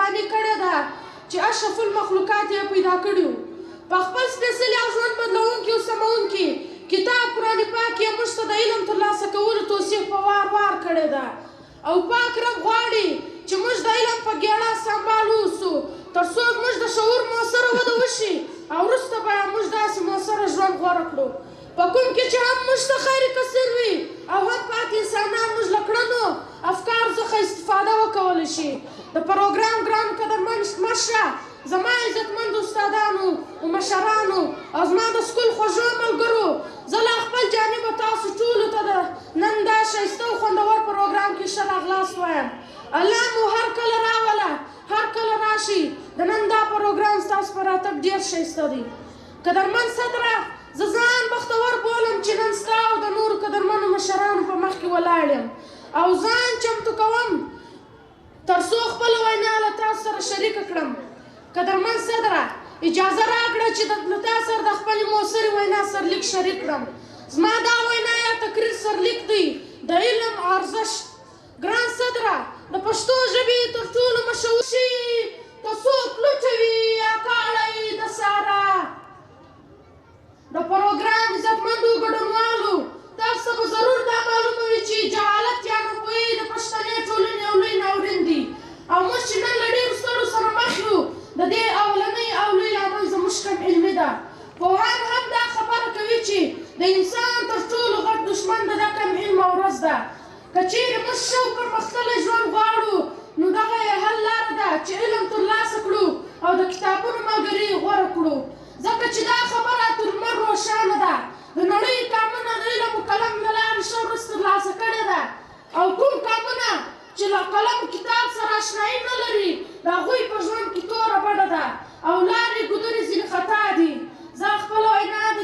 قرباني کړې ده چې اشرف المخلوقات یې پیدا کړي وو. په خپل سپېڅلي او ژوند بدلونکي او سمونکي کتاب قرآن پاک یې موږ ته د علم ترلاسه کولو توصیف په وار وار کړې ده او پاک رب غواړي چې موږ د علم په ګېډه سمبال اوسو تر څو موږ د شعور مؤثره وده وشي او وروسته به موږ داسې مؤثره ژوند غوره کړو په کوم کې چې هم موږ ته خیر کثیر وي او هم پاتې انسانان موږ له کړنو افکارو څخه استفاده وکولی شي. د پروګرام ګران قدرمن مشره زما عزتمندو استادانو او مشرانو او زما د سکول خوږو ملګرو زه له خپل جانبه تاسو ټولو ته د نن دا ښایسته او خوندور پروګرام کې ښه راغلاست وایم. الله مو هر کله راوله هر کله راشي. د نن دا پروګرام ستاسو په راتګ ډېر ښایسته دی. قدرمن صدره زه ځان بختور بولم چې نن ستا او د نورو قدرمنو مشرانو په مخ کې ولاړ یم او ځان چمتو کوم تر څو خپله وینا له تاسو سره شریکه کړم. قدرمن صدره اجازه راکړه چې له تا سره د خپلې مؤثرې وینا سرلیک شریک کړم. زما دا وینا یا تقریر سرلیک دی د علم ارزښت. ګران صدره د پښتو ژبې تر ټولو مشهور شي که څوک لوټوي یا کاړی د سارا. د پروګرام عزتمندو ګډونوالو تاسو ته به ضرور دا معلومه وي چې جهالت یا ناپوهي د پښتنې ټولنې یو لوی ناورین دی او موږ چې نن له ډېرو ستړو سره مخ یو د دې اولنۍ او لوی عمل زموږ کم علمي ده. پوهان هم دا خبره کوي چې د انسان تر ټولو غټ دښمن د دا کم علمه ورځ ده. که چیرې موږ ښه او پرمختللی ژوند غواړو نو دغه یې حل لاره ده چې علم ترلاسه کړو او د کتابونو ملګري غوره کړو ځکه چې دا خبره تر لمر روښانه ده. د نړۍ قامونه د علم و قلم له لارې ښه ورځ ترلاسه کړې ده او کوم قامونه چې له قلم کتاب سره اشنایي نه لري د هغوی په ژوند کې توره بډه ده او لارې ګودرې ځینې خطا دي. زه خپله وینا د